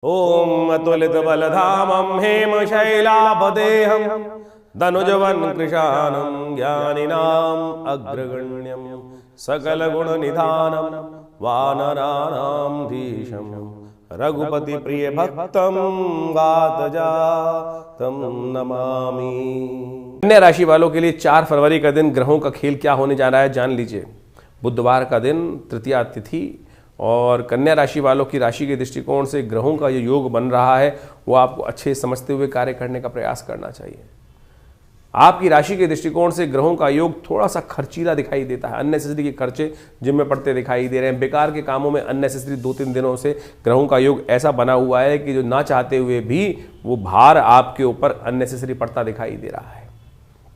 ओम अतुलित बलधामं हेमशैलापदेहं धनुजवन कृशानं ज्ञानिनाम् अग्रगण्यं सकलगुणनिधानं वानराणां धीशं रघुपति प्रिय भक्तं वातजातं नमामि। कन्या राशि वालों के लिए 4 फरवरी का दिन ग्रहों का खेल क्या होने जा रहा है जान लीजिए। बुधवार का दिन, तृतीया तिथि, और कन्या राशि वालों की राशि के दृष्टिकोण से ग्रहों का जो योग बन रहा है वो आपको अच्छे समझते हुए कार्य करने का प्रयास करना चाहिए। आपकी राशि के दृष्टिकोण से ग्रहों का योग थोड़ा सा खर्चीला दिखाई देता है। अननेसेसरी के खर्चे जिम्मे पड़ते दिखाई दे रहे हैं। बेकार के कामों में अननेसेसरी 2-3 दिनों से ग्रहों का योग ऐसा बना हुआ है कि जो ना चाहते हुए भी वो भार आपके ऊपर अननेसेसरी पड़ता दिखाई दे रहा है।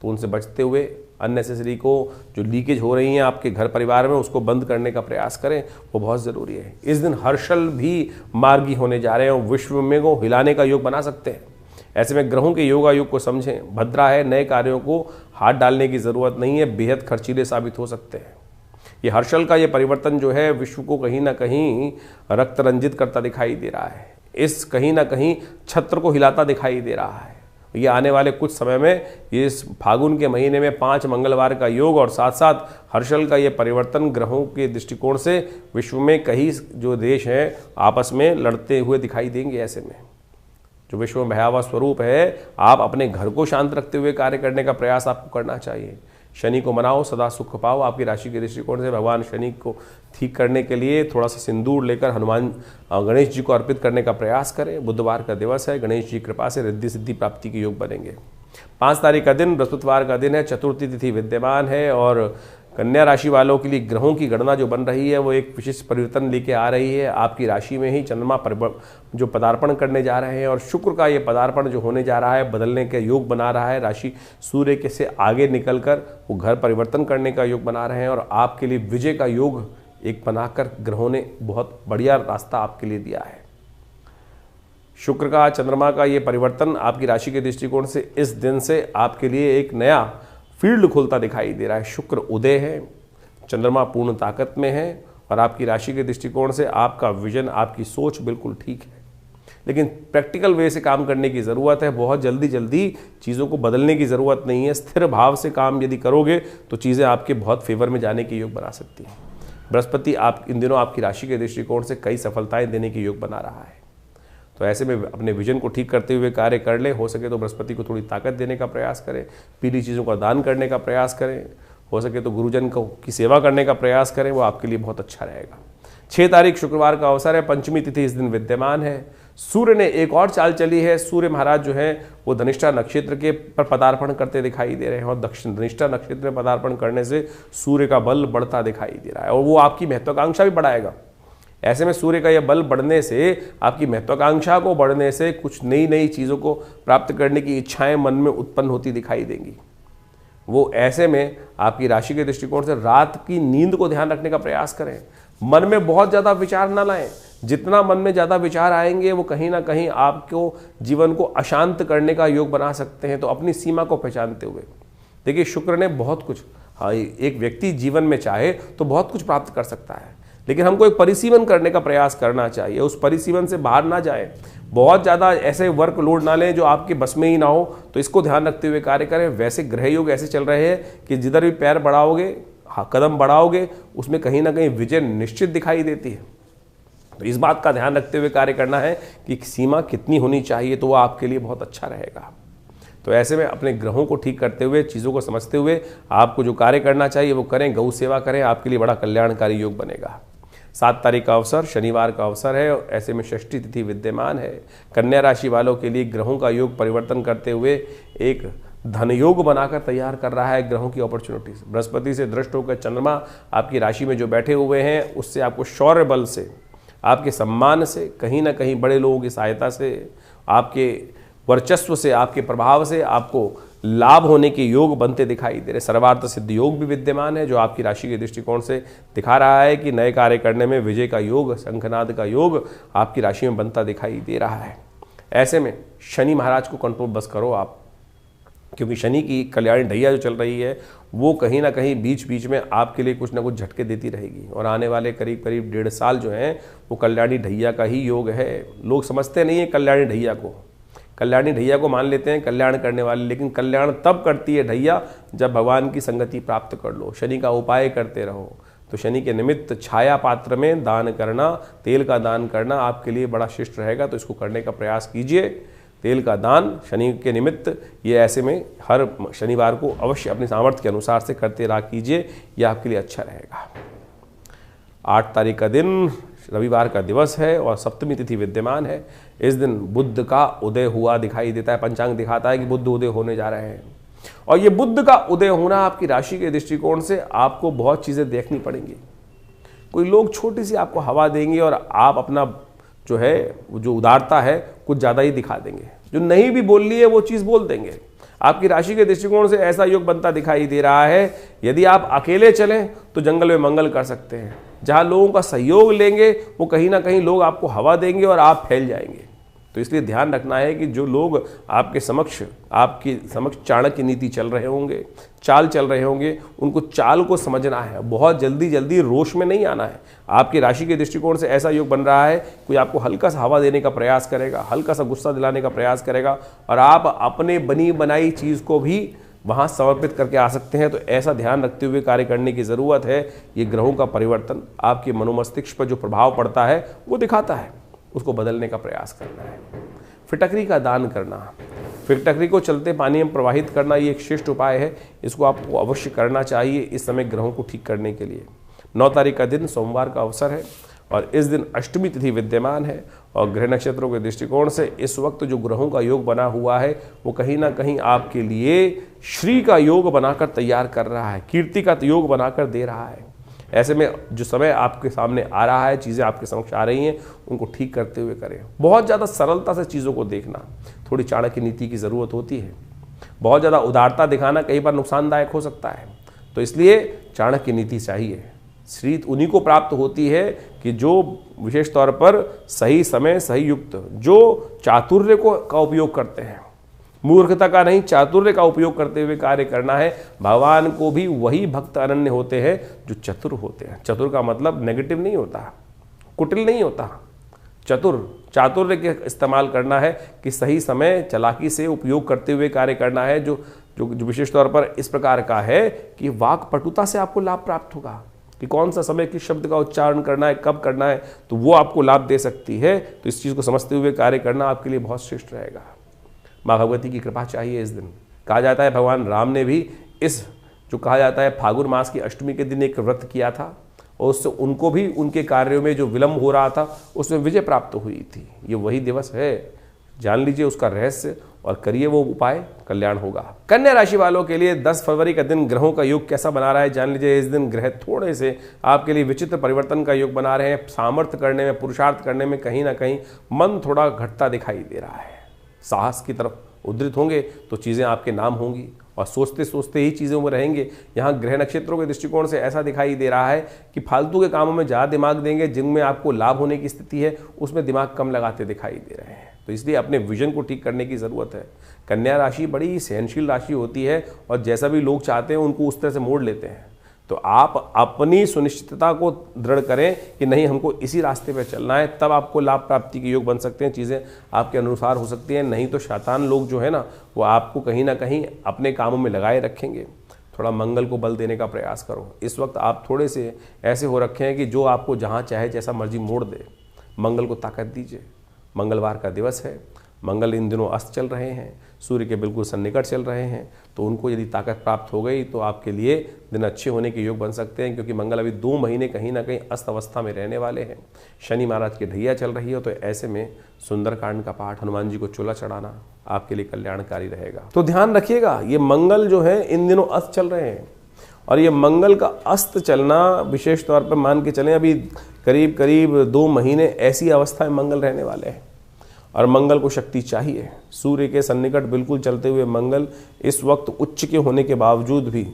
तो उनसे बचते हुए अननेसेसरी को जो लीकेज हो रही हैं आपके घर परिवार में उसको बंद करने का प्रयास करें, वो बहुत ज़रूरी है। इस दिन हर्षल भी मार्गी होने जा रहे हैं और विश्व में को हिलाने का योग बना सकते हैं। ऐसे में ग्रहों के योगायोग को समझें। भद्रा है, नए कार्यों को हाथ डालने की ज़रूरत नहीं है, बेहद खर्चीले साबित हो सकते हैं। ये हर्षल का ये परिवर्तन जो है विश्व को कहीं ना कहीं रक्त रंजित करता दिखाई दे रहा है। इस कहीं ना कहीं छत्र को हिलाता दिखाई दे रहा है। ये आने वाले कुछ समय में इस फागुन के महीने में 5 मंगलवार का योग और साथ साथ हर्षल का ये परिवर्तन ग्रहों के दृष्टिकोण से विश्व में कई जो देश हैं आपस में लड़ते हुए दिखाई देंगे। ऐसे में जो विश्व में भयावह स्वरूप है, आप अपने घर को शांत रखते हुए कार्य करने का प्रयास आपको करना चाहिए। शनि को मनाओ, सदा सुख पाओ। आपकी राशि के दृष्टिकोण से भगवान शनि को ठीक करने के लिए थोड़ा सा सिंदूर लेकर हनुमान गणेश जी को अर्पित करने का प्रयास करें। बुधवार का दिवस है, गणेश जी की कृपा से रिद्धि सिद्धि प्राप्ति के योग बनेंगे। 5 तारीख का दिन बृहस्पतिवार का दिन है, चतुर्थी तिथि विद्यमान है और कन्या राशि वालों के लिए ग्रहों की गणना जो बन रही है वो एक विशेष परिवर्तन लेके आ रही है। आपकी राशि में ही चंद्रमा जो पदार्पण करने जा रहे हैं और शुक्र का ये पदार्पण जो होने जा रहा है बदलने के योग बना रहा है। राशि सूर्य के से आगे निकलकर वो घर परिवर्तन करने का योग बना रहे हैं और आपके लिए विजय का योग एक बनाकर ग्रहों ने बहुत बढ़िया रास्ता आपके लिए दिया है। शुक्र का, चंद्रमा का ये परिवर्तन आपकी राशि के दृष्टिकोण से इस दिन से आपके लिए एक नया फील्ड खुलता दिखाई दे रहा है। शुक्र उदय है, चंद्रमा पूर्ण ताकत में है और आपकी राशि के दृष्टिकोण से आपका विजन, आपकी सोच बिल्कुल ठीक है। लेकिन प्रैक्टिकल वे से काम करने की ज़रूरत है। बहुत जल्दी चीज़ों को बदलने की ज़रूरत नहीं है। स्थिर भाव से काम यदि करोगे तो चीज़ें आपके बहुत फेवर में जाने के योग बना सकती हैं। बृहस्पति आप इन दिनों आपकी राशि के दृष्टिकोण से कई सफलताएं देने के योग बना रहा है। तो ऐसे में अपने विजन को ठीक करते हुए कार्य कर ले। हो सके तो बृहस्पति को थोड़ी ताकत देने का प्रयास करें, पीली चीज़ों का दान करने का प्रयास करें, हो सके तो गुरुजन की सेवा करने का प्रयास करें, वो आपके लिए बहुत अच्छा रहेगा। 6 तारीख शुक्रवार का अवसर है, पंचमी तिथि इस दिन विद्यमान है। सूर्य ने एक और चाल चली है। सूर्य महाराज जो है वो धनिष्ठा नक्षत्र के पर पदार्पण करते दिखाई दे रहे हैं और धनिष्ठा नक्षत्र में पदार्पण करने से सूर्य का बल बढ़ता दिखाई दे रहा है और वो आपकी महत्वाकांक्षा भी बढ़ाएगा। ऐसे में सूर्य का यह बल बढ़ने से, आपकी महत्वाकांक्षा को बढ़ने से कुछ नई चीज़ों को प्राप्त करने की इच्छाएं मन में उत्पन्न होती दिखाई देंगी। वो ऐसे में आपकी राशि के दृष्टिकोण से रात की नींद को ध्यान रखने का प्रयास करें। मन में बहुत ज़्यादा विचार ना लाएं। जितना मन में ज़्यादा विचार आएंगे वो कहीं ना कहीं आपको जीवन को अशांत करने का योग बना सकते हैं। तो अपनी सीमा को पहचानते हुए देखिए, शुक्र ने बहुत कुछ, हाँ, एक व्यक्ति जीवन में चाहे तो बहुत कुछ प्राप्त कर सकता है, लेकिन हमको एक परिसीमन करने का प्रयास करना चाहिए। उस परिसीमन से बाहर ना जाएं। बहुत ज़्यादा ऐसे वर्क लोड ना लें जो आपके बस में ही ना हो। तो इसको ध्यान रखते हुए कार्य करें। वैसे ग्रह योग ऐसे चल रहे हैं कि जिधर भी पैर बढ़ाओगे, हाँ, कदम बढ़ाओगे, उसमें कहीं ना कहीं विजय निश्चित दिखाई देती है। तो इस बात का ध्यान रखते हुए कार्य करना है कि सीमा कितनी होनी चाहिए, तो वो आपके लिए बहुत अच्छा रहेगा। तो ऐसे में अपने ग्रहों को ठीक करते हुए, चीज़ों को समझते हुए आपको जो कार्य करना चाहिए वो करें। गौ सेवा करें, आपके लिए बड़ा कल्याणकारी योग बनेगा। 7 तारीख का अवसर शनिवार का अवसर है और ऐसे में षष्ठी तिथि विद्यमान है। कन्या राशि वालों के लिए ग्रहों का योग परिवर्तन करते हुए एक धन योग बनाकर तैयार कर रहा है ग्रहों की अपॉर्चुनिटीज। बृहस्पति से दृष्ट होकर चंद्रमा आपकी राशि में जो बैठे हुए हैं उससे आपको शौर्य बल से, आपके सम्मान से, कहीं ना कहीं बड़े लोगों की सहायता से, आपके वर्चस्व से, आपके प्रभाव से आपको लाभ होने के योग बनते दिखाई दे रहे। सर्वार्थ सिद्ध योग भी विद्यमान है जो आपकी राशि के दृष्टिकोण से दिखा रहा है कि नए कार्य करने में विजय का योग, शंखनाद का योग आपकी राशि में बनता दिखाई दे रहा है। ऐसे में शनि महाराज को कंट्रोल बस करो आप। क्योंकि शनि की कल्याणी ढैया जो चल रही है वो कहीं ना कहीं बीच बीच में आपके लिए कुछ ना कुछ झटके देती रहेगी। और आने वाले करीब करीब 1.5 साल जो हैं वो कल्याणी ढैया का ही योग है। लोग समझते नहीं है कल्याणी ढैया को, कल्याणी ढैया को मान लेते हैं कल्याण करने वाले, लेकिन कल्याण तब करती है ढैया जब भगवान की संगति प्राप्त कर लो, शनि का उपाय करते रहो। तो शनि के निमित्त छाया पात्र में दान करना, तेल का दान करना आपके लिए बड़ा शिष्ट रहेगा। तो इसको करने का प्रयास कीजिए। तेल का दान शनि के निमित्त ये ऐसे में हर शनिवार को अवश्य अपने सामर्थ्य के अनुसार से करते रहा कीजिए, यह आपके लिए अच्छा रहेगा। 8 तारीख का दिन रविवार का दिवस है और सप्तमी तिथि विद्यमान है। इस दिन बुध का उदय हुआ दिखाई देता है। पंचांग दिखाता है कि बुध उदय होने जा रहे हैं और ये बुध का उदय होना आपकी राशि के दृष्टिकोण से आपको बहुत चीज़ें देखनी पड़ेंगी। कोई लोग छोटी सी आपको हवा देंगे और आप अपना जो उदारता है कुछ ज़्यादा ही दिखा देंगे। जो नहीं भी बोल ली है वो चीज़ बोल देंगे। आपकी राशि के दृष्टिकोण से ऐसा योग बनता दिखाई दे रहा है। यदि आप अकेले चलें तो जंगल में मंगल कर सकते हैं। जहाँ लोगों का सहयोग लेंगे वो कहीं ना कहीं लोग आपको हवा देंगे और आप फैल जाएंगे। तो इसलिए ध्यान रखना है कि जो लोग आपके समक्ष चाणक्य नीति चल रहे होंगे, चाल चल रहे होंगे, उनको चाल को समझना है। बहुत जल्दी रोष में नहीं आना है। आपकी राशि के दृष्टिकोण से ऐसा योग बन रहा है, कोई आपको हल्का सा हवा देने का प्रयास करेगा, हल्का सा गुस्सा दिलाने का प्रयास करेगा और आप अपने बनी बनाई चीज़ को भी वहाँ समर्पित करके आ सकते हैं। तो ऐसा ध्यान रखते हुए कार्य करने की ज़रूरत है। ये ग्रहों का परिवर्तन आपके मनोमस्तिष्क पर जो प्रभाव पड़ता है वो दिखाता है, उसको बदलने का प्रयास करना है। फिटकरी का दान करना, फिटकरी को चलते पानी में प्रवाहित करना, ये एक श्रेष्ठ उपाय है। इसको आपको अवश्य करना चाहिए इस समय ग्रहों को ठीक करने के लिए। 9 तारीख का दिन सोमवार का अवसर है और इस दिन अष्टमी तिथि विद्यमान है और ग्रह नक्षत्रों के दृष्टिकोण से इस वक्त जो ग्रहों का योग बना हुआ है वो कहीं ना कहीं आपके लिए श्री का योग बनाकर तैयार कर रहा है, कीर्ति का योग बनाकर दे रहा है। ऐसे में जो समय आपके सामने आ रहा है, चीज़ें आपके समक्ष आ रही हैं, उनको ठीक करते हुए करें। बहुत ज़्यादा सरलता से चीज़ों को देखना, थोड़ी चाणक्य नीति की ज़रूरत होती है। बहुत ज़्यादा उदारता दिखाना कई बार नुकसानदायक हो सकता है। तो इसलिए चाणक्य नीति चाहिए। श्री उन्हीं को प्राप्त होती है कि जो विशेष तौर पर सही समय सही युक्त, जो चातुर्य का उपयोग करते हैं, मूर्खता का नहीं, चातुर्य का उपयोग करते हुए कार्य करना है। भगवान को भी वही भक्त अनन्य होते हैं जो चतुर होते हैं। चतुर का मतलब नेगेटिव नहीं होता, कुटिल नहीं होता। चातुर्य के इस्तेमाल करना है कि सही समय चालाकी से उपयोग करते हुए कार्य करना है। जो विशेष तौर पर इस प्रकार का है कि वाक पटुता से आपको लाभ प्राप्त होगा कि कौन सा समय किस शब्द का उच्चारण करना है, कब करना है, तो वो आपको लाभ दे सकती है। तो इस चीज़ को समझते हुए कार्य करना आपके लिए बहुत श्रेष्ठ रहेगा। माँ भगवती की कृपा चाहिए इस दिन। कहा जाता है भगवान राम ने भी इस जो कहा जाता है फागुन मास की अष्टमी के दिन एक व्रत किया था और उससे उनको भी उनके कार्यों में जो विलंब हो रहा था उसमें विजय प्राप्त हुई थी। ये वही दिवस है, जान लीजिए उसका रहस्य और करिए वो उपाय, कल्याण होगा। कन्या राशि वालों के लिए 10 फरवरी का दिन ग्रहों का योग कैसा बना रहा है जान लीजिए। इस दिन ग्रह थोड़े से आपके लिए विचित्र परिवर्तन का योग बना रहे हैं। सामर्थ्य करने में, पुरुषार्थ करने में कहीं ना कहीं मन थोड़ा घटता दिखाई दे रहा है। साहस की तरफ उद्धृत होंगे तो चीज़ें आपके नाम होंगी और सोचते सोचते ही चीज़ों में रहेंगे। यहाँ ग्रह नक्षत्रों के दृष्टिकोण से ऐसा दिखाई दे रहा है कि फालतू के कामों में ज़्यादा दिमाग देंगे, जिनमें आपको लाभ होने की स्थिति है उसमें दिमाग कम लगाते दिखाई दे रहे हैं। तो इसलिए अपने विजन को ठीक करने की ज़रूरत है। कन्या राशि बड़ी सहनशील राशि होती है और जैसा भी लोग चाहते हैं उनको उस तरह से मोड़ लेते हैं। तो आप अपनी सुनिश्चितता को दृढ़ करें कि नहीं हमको इसी रास्ते पर चलना है, तब आपको लाभ प्राप्ति के योग बन सकते हैं, चीज़ें आपके अनुसार हो सकती हैं। नहीं तो शैतान लोग जो है ना वो आपको कहीं ना कहीं अपने कामों में लगाए रखेंगे। थोड़ा मंगल को बल देने का प्रयास करो। इस वक्त आप थोड़े से ऐसे हो रखे हैं कि जो आपको जहाँ चाहे जैसा मर्जी मोड़ दे। मंगल को ताकत दीजिए। मंगलवार का दिवस है। मंगल इन दिनों अस्त चल रहे हैं, सूर्य के बिल्कुल सन्निकट चल रहे हैं। तो उनको यदि ताकत प्राप्त हो गई तो आपके लिए दिन अच्छे होने के योग बन सकते हैं, क्योंकि मंगल अभी 2 महीने कहीं ना कहीं अस्त अवस्था में रहने वाले हैं। शनि महाराज की ढैया चल रही है, तो ऐसे में सुंदरकांड का पाठ, हनुमान जी को चोला चढ़ाना आपके लिए कल्याणकारी रहेगा। तो ध्यान रखिएगा, ये मंगल जो है इन दिनों अस्त चल रहे हैं और ये मंगल का अस्त चलना विशेष तौर पर मान के चलें अभी करीब करीब 2 महीने ऐसी अवस्था में मंगल रहने वाले हैं। और मंगल को शक्ति चाहिए। सूर्य के सन्निकट बिल्कुल चलते हुए मंगल इस वक्त उच्च के होने के बावजूद भी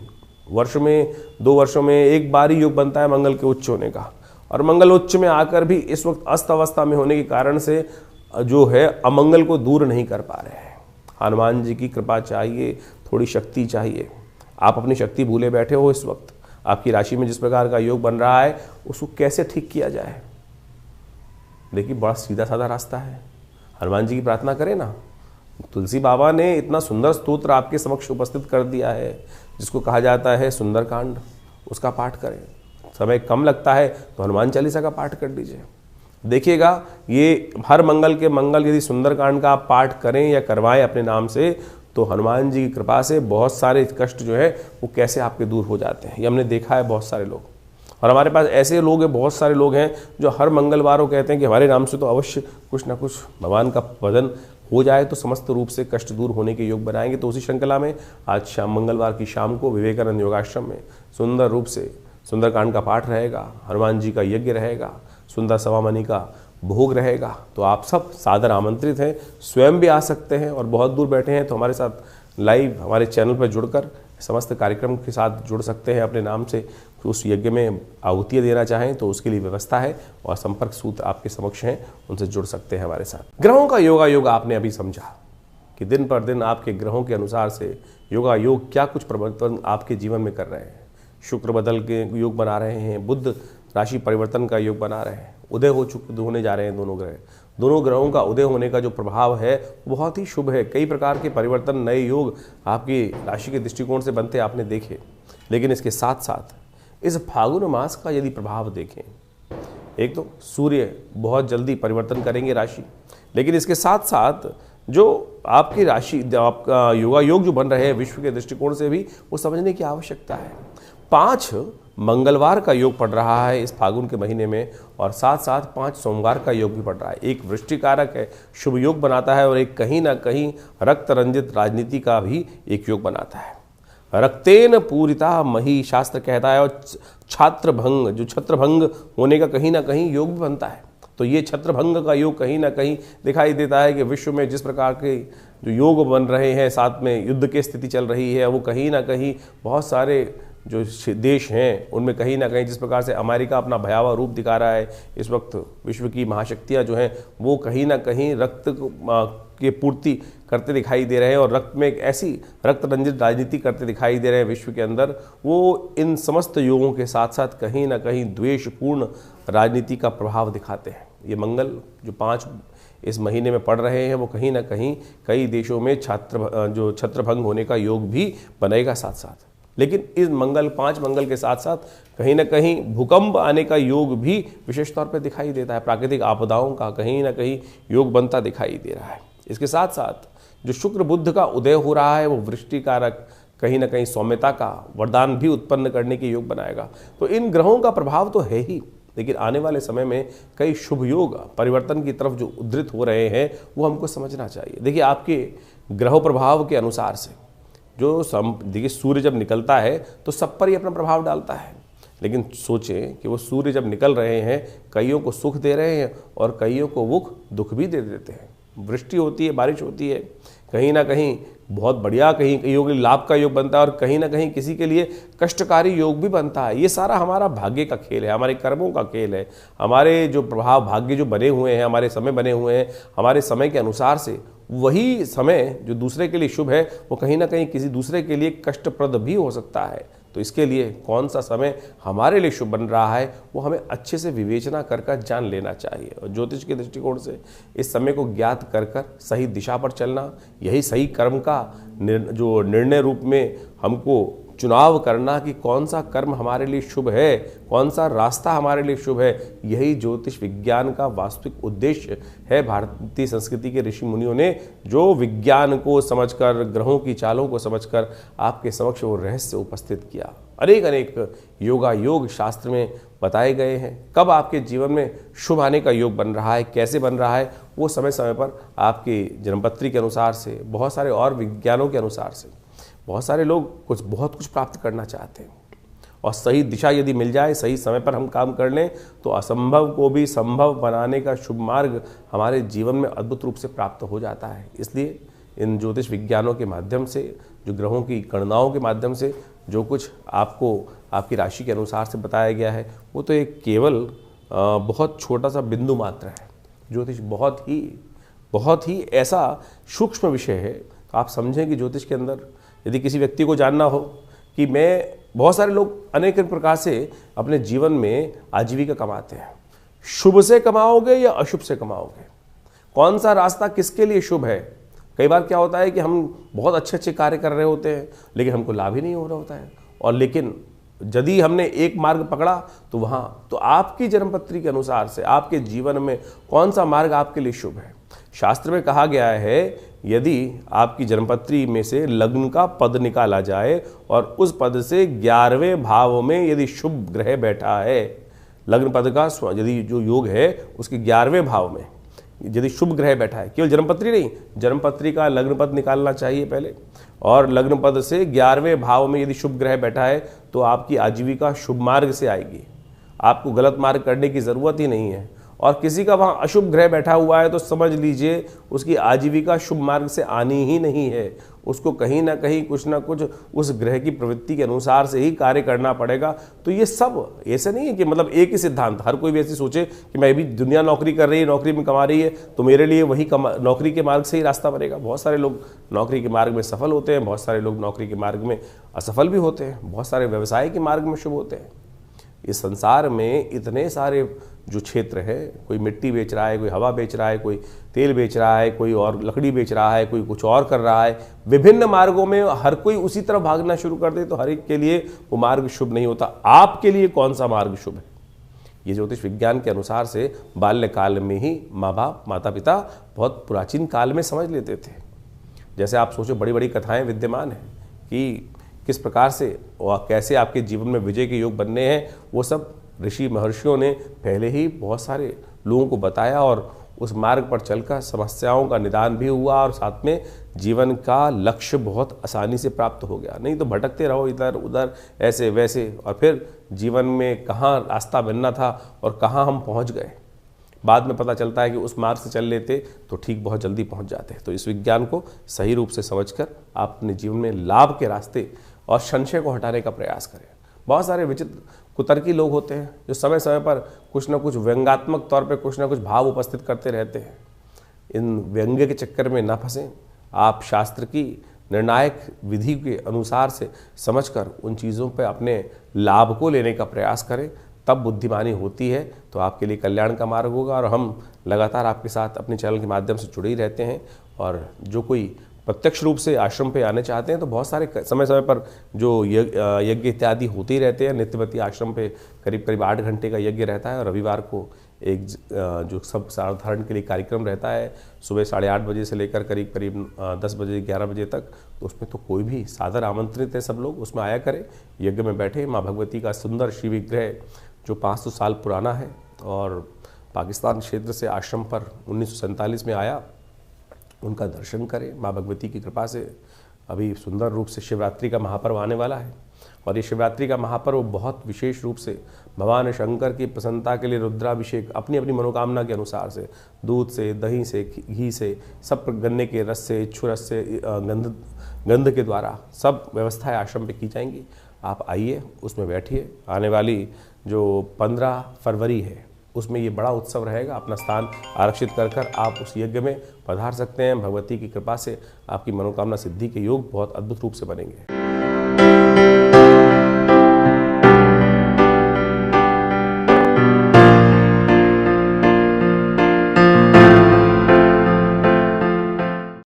वर्ष में 2 वर्षों में एक बार ही योग बनता है मंगल के उच्च होने का। और मंगल उच्च में आकर भी इस वक्त अस्त अवस्था में होने के कारण से जो है अमंगल को दूर नहीं कर पा रहे हैं। हनुमान जी की कृपा चाहिए, थोड़ी शक्ति चाहिए। आप अपनी शक्ति भूले बैठे हो इस वक्त। आपकी राशि में जिस प्रकार का योग बन रहा है उसको कैसे ठीक किया जाए। देखिए बड़ा सीधा साधा रास्ता है। हनुमान जी की प्रार्थना करें ना। तुलसी बाबा ने इतना सुंदर स्तोत्र आपके समक्ष उपस्थित कर दिया है जिसको कहा जाता है सुंदरकांड, उसका पाठ करें। समय कम लगता है तो हनुमान चालीसा का पाठ कर लीजिए। देखिएगा ये हर मंगल के मंगल यदि सुंदरकांड का आप पाठ करें या करवाएं अपने नाम से तो हनुमान जी की कृपा से बहुत सारे कष्ट जो है वो कैसे आपके दूर हो जाते हैं। ये हमने देखा है बहुत सारे लोग। और हमारे पास ऐसे लोग हैं, बहुत सारे लोग हैं जो हर मंगलवार को कहते हैं कि हमारे नाम से तो अवश्य कुछ ना कुछ भगवान का भजन हो जाए तो समस्त रूप से कष्ट दूर होने के योग बनाएंगे। तो उसी श्रृंखला में आज शाम मंगलवार की शाम को विवेकानंद योगाश्रम में सुंदर रूप से सुंदरकांड का पाठ रहेगा, हनुमान जी का यज्ञ रहेगा, सुंदर सवामणि का भोग रहेगा। तो आप सब सादर आमंत्रित हैं। स्वयं भी आ सकते हैं और बहुत दूर बैठे हैं तो हमारे साथ लाइव हमारे चैनल पर जुड़कर समस्त कार्यक्रम के साथ जुड़ सकते हैं। अपने नाम से उस यज्ञ में आहुतियाँ देना चाहें तो उसके लिए व्यवस्था है और संपर्क सूत्र आपके समक्ष हैं, उनसे जुड़ सकते हैं हमारे साथ। ग्रहों का योगायोग आपने अभी समझा कि दिन पर दिन आपके ग्रहों के अनुसार से योगायोग क्या कुछ परिवर्तन आपके जीवन में कर रहे हैं। शुक्र बदल के योग बना रहे हैं, बुध राशि परिवर्तन का योग बना रहे हैं, उदय होने जा रहे हैं दोनों ग्रह। दोनों ग्रहों का उदय होने का जो प्रभाव है बहुत ही शुभ है। कई प्रकार के परिवर्तन, नए योग आपकी राशि के दृष्टिकोण से बनते आपने देखे। लेकिन इसके साथ साथ इस फागुन मास का यदि प्रभाव देखें, एक तो सूर्य बहुत जल्दी परिवर्तन करेंगे राशि, लेकिन इसके साथ साथ जो आपकी राशि, आपका योगायोग जो बन रहे हैं विश्व के दृष्टिकोण से भी वो समझने की आवश्यकता है। 5 मंगलवार का योग पड़ रहा है इस फागुन के महीने में और साथ साथ 5 सोमवार का योग भी पड़ रहा है। एक वृश्चिकारक है, शुभ योग बनाता है, और एक कहीं ना कहीं रक्त रंजित राजनीति का भी एक योग बनाता है। रक्तेन पूरिता मही शास्त्र कहता है, और छात्रभंग, जो छत्रभंग होने का कहीं ना कहीं योग भी बनता है। तो ये छत्रभंग का योग कहीं ना कहीं दिखाई देता है कि विश्व में जिस प्रकार के जो योग बन रहे हैं, साथ में युद्ध की स्थिति चल रही है, वो कहीं ना कहीं बहुत सारे जो देश हैं उनमें कहीं ना कहीं, जिस प्रकार से अमेरिका अपना भयावह रूप दिखा रहा है इस वक्त, विश्व की महाशक्तियां जो हैं वो कहीं ना कहीं रक्त की पूर्ति करते दिखाई दे रहे हैं और रक्त में एक ऐसी रक्त रंजित राजनीति करते दिखाई दे रहे हैं विश्व के अंदर। वो इन समस्त योगों के साथ साथ कहीं ना कहीं द्वेषपूर्ण राजनीति का प्रभाव दिखाते हैं। ये मंगल जो 5 इस महीने में पड़ रहे हैं वो कहीं ना कहीं कई देशों में छत्रभंग होने का योग भी बनेगा साथ साथ। लेकिन इस 5 मंगल के साथ साथ कहीं ना कहीं भूकंप आने का योग भी विशेष तौर पर दिखाई देता है। प्राकृतिक आपदाओं का कहीं ना कहीं योग बनता दिखाई दे रहा है। इसके साथ साथ जो शुक्र बुध का उदय हो रहा है वो वृष्टिकारक कहीं ना कहीं सौम्यता का वरदान भी उत्पन्न करने के योग बनाएगा। तो इन ग्रहों का प्रभाव तो है ही, लेकिन आने वाले समय में कई शुभ योग परिवर्तन की तरफ जो उद्धृत हो रहे हैं वो हमको समझना चाहिए। देखिए आपके ग्रह प्रभाव के अनुसार से देखिए सूर्य जब निकलता है तो सब पर ही अपना प्रभाव डालता है। लेकिन सोचें कि वो सूर्य जब निकल रहे हैं, कईयों को सुख दे रहे हैं और कईयों को वो दुख भी दे देते हैं। वृष्टि होती है, बारिश होती है, कहीं ना कहीं बहुत बढ़िया, कईयों के लिए लाभ का योग बनता है और कहीं ना कहीं किसी के लिए कष्टकारी योग भी बनता है। ये सारा हमारा भाग्य का खेल है, हमारे कर्मों का खेल है। हमारे जो प्रभाव भाग्य जो बने हुए हैं, हमारे समय बने हुए हैं, हमारे समय के अनुसार से वही समय जो दूसरे के लिए शुभ है वो कहीं ना कहीं किसी दूसरे के लिए कष्टप्रद भी हो सकता है। तो इसके लिए कौन सा समय हमारे लिए शुभ बन रहा है वो हमें अच्छे से विवेचना कर जान लेना चाहिए। और ज्योतिष के दृष्टिकोण से इस समय को ज्ञात कर सही दिशा पर चलना, यही सही कर्म का जो निर्णय रूप में हमको चुनाव करना कि कौन सा कर्म हमारे लिए शुभ है, कौन सा रास्ता हमारे लिए शुभ है, यही ज्योतिष विज्ञान का वास्तविक उद्देश्य है। भारतीय संस्कृति के ऋषि मुनियों ने जो विज्ञान को समझकर, ग्रहों की चालों को समझकर आपके समक्ष वो रहस्य उपस्थित किया। अनेक योग शास्त्र में बताए गए हैं। कब आपके जीवन में शुभ आने का योग बन रहा है, कैसे बन रहा है, वो समय समय पर आपकी जन्मपत्री के अनुसार से, बहुत सारे और विज्ञानों के अनुसार से बहुत सारे लोग बहुत कुछ प्राप्त करना चाहते हैं। और सही दिशा यदि मिल जाए, सही समय पर हम काम कर लें तो असंभव को भी संभव बनाने का शुभ मार्ग हमारे जीवन में अद्भुत रूप से प्राप्त हो जाता है। इसलिए इन ज्योतिष विज्ञानों के माध्यम से, जो ग्रहों की गणनाओं के माध्यम से जो कुछ आपको आपकी राशि के अनुसार से बताया गया है वो तो एक केवल बहुत छोटा सा बिंदु मात्र है। ज्योतिष बहुत ही ऐसा सूक्ष्म विषय है। आप समझें कि ज्योतिष के अंदर यदि किसी व्यक्ति को जानना हो कि बहुत सारे लोग अनेक प्रकार से अपने जीवन में आजीविका कमाते हैं, शुभ से कमाओगे या अशुभ से कमाओगे, कौन सा रास्ता किसके लिए शुभ है। कई बार क्या होता है कि हम बहुत अच्छे अच्छे कार्य कर रहे होते हैं लेकिन हमको लाभ ही नहीं हो रहा होता है, और लेकिन यदि हमने एक मार्ग पकड़ा तो तो आपकी जन्मपत्री के अनुसार से आपके जीवन में कौन सा मार्ग आपके लिए शुभ है। शास्त्र में कहा गया है यदि आपकी जन्मपत्री में से लग्न का पद निकाला जाए और उस पद से 11वें भाव में यदि शुभ ग्रह बैठा है, लग्न पद का यदि जो योग है उसके 11वें भाव में यदि शुभ ग्रह बैठा है, केवल जन्मपत्री नहीं, जन्मपत्री का लग्न पद निकालना चाहिए पहले, और लग्न पद से 11वें भाव में यदि शुभ ग्रह बैठा है तो आपकी आजीविका शुभ मार्ग से आएगी, आपको गलत मार्ग करने की ज़रूरत ही नहीं है। और किसी का वहाँ अशुभ ग्रह बैठा हुआ है तो समझ लीजिए उसकी आजीविका शुभ मार्ग से आनी ही नहीं है, उसको कहीं ना कहीं कुछ ना कुछ उस ग्रह की प्रवृत्ति के अनुसार से ही कार्य करना पड़ेगा। तो ये सब ऐसे नहीं है कि मतलब एक ही सिद्धांत, हर कोई भी ऐसी सोचे कि मैं भी दुनिया नौकरी कर रही है, नौकरी में कमा रही है तो मेरे लिए वही नौकरी के मार्ग से ही रास्ता बनेगा। बहुत सारे लोग नौकरी के मार्ग में सफल होते हैं, बहुत सारे लोग नौकरी के मार्ग में असफल भी होते हैं, बहुत सारे व्यवसाय के मार्ग में शुभ होते हैं। इस संसार में इतने सारे जो क्षेत्र है, कोई मिट्टी बेच रहा है, कोई हवा बेच रहा है, कोई तेल बेच रहा है, कोई और लकड़ी बेच रहा है, कोई कुछ और कर रहा है, विभिन्न मार्गों में हर कोई उसी तरफ भागना शुरू कर दे तो हर एक के लिए वो मार्ग शुभ नहीं होता। आपके लिए कौन सा मार्ग शुभ है, ये ज्योतिष विज्ञान के अनुसार से बाल्यकाल में ही माँ बाप माता पिता बहुत प्राचीन काल में समझ लेते थे। जैसे आप सोचो बड़ी बड़ी कथाएं विद्यमान हैं कि किस प्रकार से और कैसे आपके जीवन में विजय के योग बनने हैं, वो सब ऋषि महर्षियों ने पहले ही बहुत सारे लोगों को बताया और उस मार्ग पर चलकर समस्याओं का निदान भी हुआ और साथ में जीवन का लक्ष्य बहुत आसानी से प्राप्त हो गया। नहीं तो भटकते रहो इधर उधर ऐसे वैसे और फिर जीवन में कहाँ रास्ता बनना था और कहाँ हम पहुँच गए। बाद में पता चलता है कि उस मार्ग से चल लेते तो ठीक बहुत जल्दी पहुँच जाते। तो इस विज्ञान को सही रूप से समझकर आप अपने जीवन में लाभ के रास्ते और संशय को हटाने का प्रयास करें। बहुत सारे विचित्र कुतर्की लोग होते हैं जो समय समय पर कुछ न कुछ व्यंग्यात्मक तौर पे कुछ न कुछ भाव उपस्थित करते रहते हैं। इन व्यंग्य के चक्कर में ना फंसें, आप शास्त्र की निर्णायक विधि के अनुसार से समझकर उन चीज़ों पे अपने लाभ को लेने का प्रयास करें, तब बुद्धिमानी होती है तो आपके लिए कल्याण का मार्ग होगा। और हम लगातार आपके साथ अपने चैनल के माध्यम से जुड़े ही रहते हैं, और जो कोई प्रत्यक्ष रूप से आश्रम पे आने चाहते हैं तो बहुत सारे समय समय पर जो यज्ञ इत्यादि होते ही रहते हैं। नित्यवती आश्रम पे करीब करीब 8 घंटे का यज्ञ रहता है और रविवार को एक जो सब साधारण के लिए कार्यक्रम रहता है सुबह 8:30 बजे से लेकर करीब करीब 10 बजे 11 बजे तक। तो उसमें तो कोई भी सादर आमंत्रित है, सब लोग उसमें आया करें, यज्ञ में बैठे। माँ भगवती का सुंदर शिव विग्रह जो 500 साल पुराना है और पाकिस्तान क्षेत्र से आश्रम पर 1947 में आया, उनका दर्शन करें। माँ भगवती की कृपा से अभी सुंदर रूप से शिवरात्रि का महापर्व आने वाला है और ये शिवरात्रि का महापर्व बहुत विशेष रूप से भगवान शंकर की प्रसन्नता के लिए रुद्राभिषेक अपनी अपनी मनोकामना के अनुसार से दूध से, दही से, घी से, सब गन्ने के रस से, इच्छू रस से, गंध के द्वारा सब व्यवस्थाएं आश्रम पे की जाएंगी। आप आइए, उसमें बैठिए। आने वाली जो 15 फरवरी है उसमें ये बड़ा उत्सव रहेगा। अपना स्थान आरक्षित कर आप उस यज्ञ में पधार सकते हैं। भगवती की कृपा से आपकी मनोकामना सिद्धि के योग बहुत अद्भुत रूप से बनेंगे।